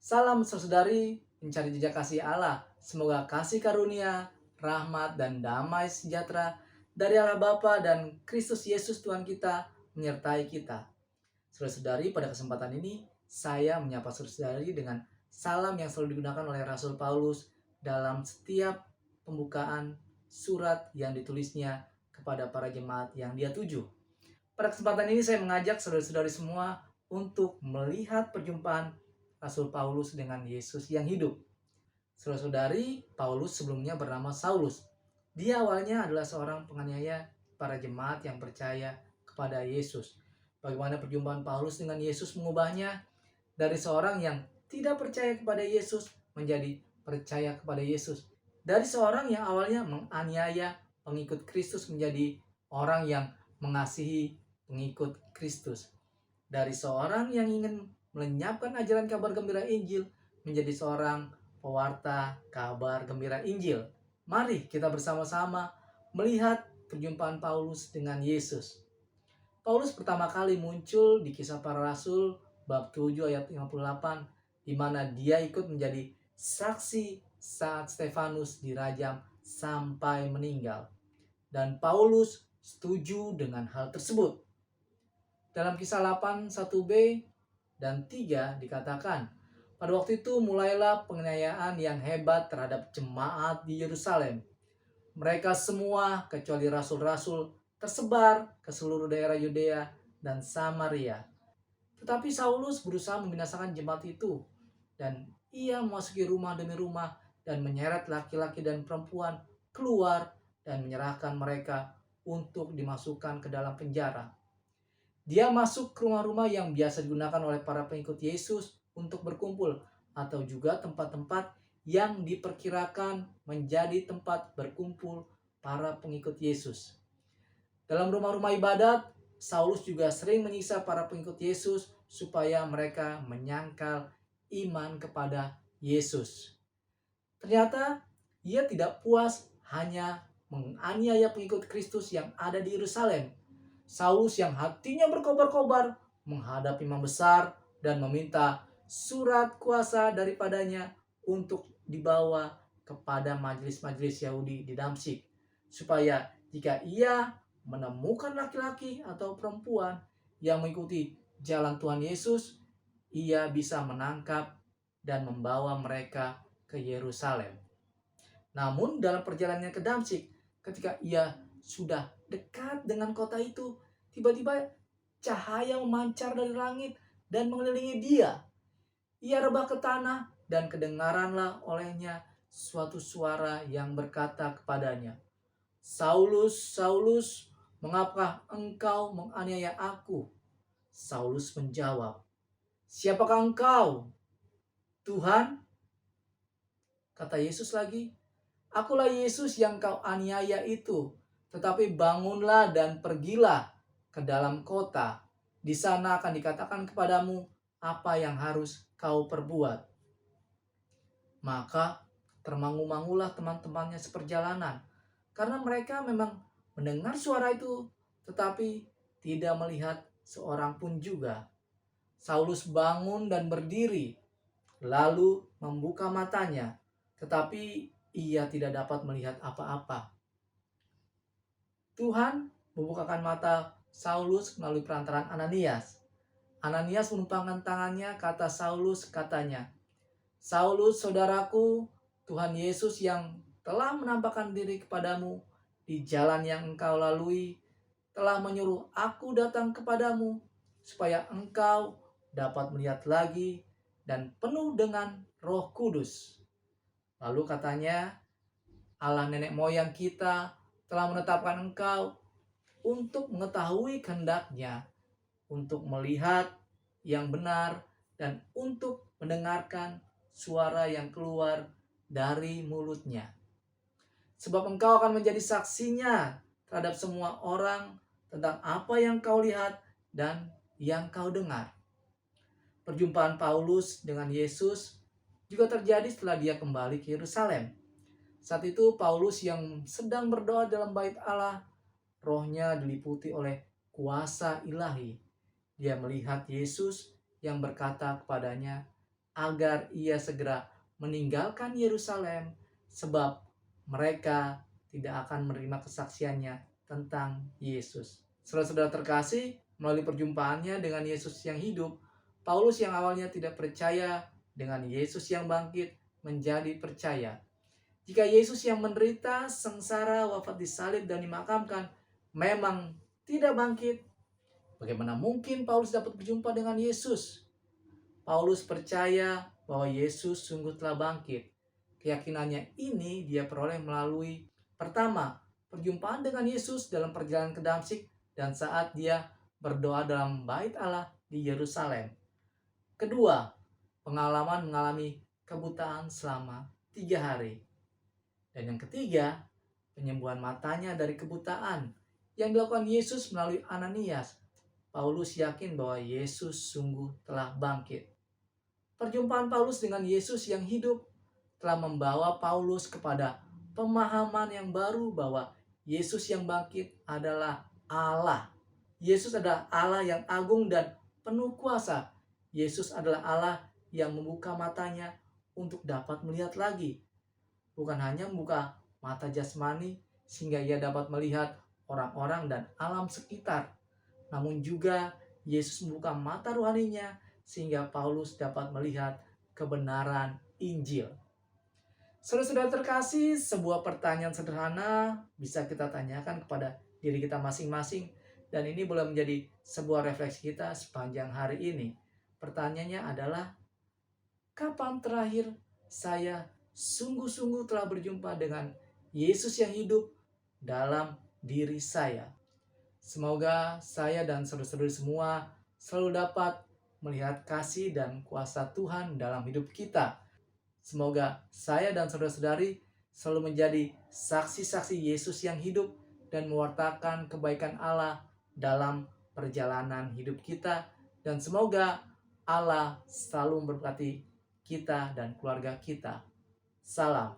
Salam saudari mencari jejak kasih Allah. Semoga kasih karunia, rahmat, dan damai sejahtera dari Allah Bapa dan Kristus Yesus Tuhan kita menyertai kita. Saudara-saudari, pada kesempatan ini saya menyapa saudara-saudari dengan salam yang selalu digunakan oleh Rasul Paulus dalam setiap pembukaan surat yang ditulisnya kepada para jemaat yang dia tuju. Pada kesempatan ini saya mengajak saudara-saudari semua untuk melihat perjumpaan Rasul Paulus dengan Yesus yang hidup. Saudara-saudari, Paulus sebelumnya bernama Saulus. Dia awalnya adalah seorang penganiaya para jemaat yang percaya kepada Yesus. Bagaimana perjumpaan Paulus dengan Yesus mengubahnya dari seorang yang tidak percaya kepada Yesus menjadi percaya kepada Yesus. Dari seorang yang awalnya menganiaya pengikut Kristus menjadi orang yang mengasihi pengikut Kristus. Dari seorang yang ingin melenyapkan ajaran kabar gembira Injil menjadi seorang pewarta kabar gembira Injil. Mari kita bersama-sama melihat perjumpaan Paulus dengan Yesus. Paulus pertama kali muncul di Kisah Para Rasul bab 7 ayat 58 di mana dia ikut menjadi saksi saat Stefanus dirajam sampai meninggal. Dan Paulus setuju dengan hal tersebut. Dalam Kisah 8 1b dan 3 dikatakan, pada waktu itu mulailah penganiayaan yang hebat terhadap jemaat di Yerusalem. Mereka semua kecuali rasul-rasul tersebar ke seluruh daerah Yudea dan Samaria. Tetapi Saulus berusaha membinasakan jemaat itu, dan ia memasuki rumah demi rumah dan menyeret laki-laki dan perempuan keluar dan menyerahkan mereka untuk dimasukkan ke dalam penjara. Dia masuk ke rumah-rumah yang biasa digunakan oleh para pengikut Yesus untuk berkumpul, atau juga tempat-tempat yang diperkirakan menjadi tempat berkumpul para pengikut Yesus. Dalam rumah-rumah ibadat, Saulus juga sering menyiksa para pengikut Yesus supaya mereka menyangkal iman kepada Yesus. Ternyata ia tidak puas hanya menganiaya pengikut Kristus yang ada di Yerusalem. Saulus yang hatinya berkobar-kobar menghadap imam besar dan meminta surat kuasa daripadanya untuk dibawa kepada majelis-majelis Yahudi di Damsyik, supaya jika ia menemukan laki-laki atau perempuan yang mengikuti jalan Tuhan Yesus, ia bisa menangkap dan membawa mereka ke Yerusalem. Namun dalam perjalanannya ke Damsyik, ketika ia sudah dekat dengan kota itu, tiba-tiba cahaya memancar dari langit dan mengelilingi dia. Ia rebah ke tanah dan kedengaranlah olehnya suatu suara yang berkata kepadanya, "Saulus, Saulus, mengapa engkau menganiaya aku?" Saulus menjawab, "Siapakah engkau, Tuhan?" Kata Yesus lagi, "Akulah Yesus yang kau aniaya itu. Tetapi bangunlah dan pergilah ke dalam kota. Di sana akan dikatakan kepadamu apa yang harus kau perbuat." Maka termangu-mangulah teman-temannya seperjalanan, karena mereka memang mendengar suara itu, tetapi tidak melihat seorang pun juga. Saulus bangun dan berdiri, lalu membuka matanya, tetapi ia tidak dapat melihat apa-apa. Tuhan membukakan mata Saulus melalui perantaraan Ananias. Ananias menumpangkan tangannya ke atas Saulus, katanya, "Saulus, saudaraku, Tuhan Yesus yang telah menampakkan diri kepadamu di jalan yang engkau lalui, telah menyuruh aku datang kepadamu, supaya engkau dapat melihat lagi dan penuh dengan Roh Kudus." Lalu katanya, "Allah nenek moyang kita telah menetapkan engkau untuk mengetahui kehendaknya, untuk melihat yang benar, dan untuk mendengarkan suara yang keluar dari mulutnya. Sebab engkau akan menjadi saksinya terhadap semua orang tentang apa yang kau lihat dan yang kau dengar." Perjumpaan Paulus dengan Yesus juga terjadi setelah dia kembali ke Yerusalem. Saat itu Paulus yang sedang berdoa dalam bait Allah, rohnya diliputi oleh kuasa ilahi. Dia melihat Yesus yang berkata kepadanya, agar ia segera meninggalkan Yerusalem, sebab mereka tidak akan menerima kesaksiannya tentang Yesus. Saudara-saudara terkasih, melalui perjumpaannya dengan Yesus yang hidup, Paulus yang awalnya tidak percaya dengan Yesus yang bangkit menjadi percaya. Jika Yesus yang menderita, sengsara, wafat di salib dan dimakamkan memang tidak bangkit, bagaimana mungkin Paulus dapat berjumpa dengan Yesus? Paulus percaya bahwa Yesus sungguh telah bangkit. Keyakinannya ini dia peroleh melalui pertama, perjumpaan dengan Yesus dalam perjalanan ke Damsyik dan saat dia berdoa dalam bait Allah di Yerusalem. Kedua, pengalaman mengalami kebutaan selama 3 hari. Dan yang ketiga, penyembuhan matanya dari kebutaan yang dilakukan Yesus melalui Ananias. Paulus yakin bahwa Yesus sungguh telah bangkit. Perjumpaan Paulus dengan Yesus yang hidup telah membawa Paulus kepada pemahaman yang baru bahwa Yesus yang bangkit adalah Allah. Yesus adalah Allah yang agung dan penuh kuasa. Yesus adalah Allah yang membuka matanya untuk dapat melihat lagi. Bukan hanya membuka mata jasmani sehingga ia dapat melihat orang-orang dan alam sekitar, namun juga Yesus membuka mata rohaninya sehingga Paulus dapat melihat kebenaran Injil. Saudara-saudara terkasih, sebuah pertanyaan sederhana bisa kita tanyakan kepada diri kita masing-masing dan ini boleh menjadi sebuah refleksi kita sepanjang hari ini. Pertanyaannya adalah, kapan terakhir saya sungguh-sungguh telah berjumpa dengan Yesus yang hidup dalam diri saya? Semoga saya dan saudara-saudari semua selalu dapat melihat kasih dan kuasa Tuhan dalam hidup kita. Semoga saya dan saudara-saudari selalu menjadi saksi-saksi Yesus yang hidup dan mewartakan kebaikan Allah dalam perjalanan hidup kita. Dan semoga Allah selalu memberkati kita dan keluarga kita. Salam.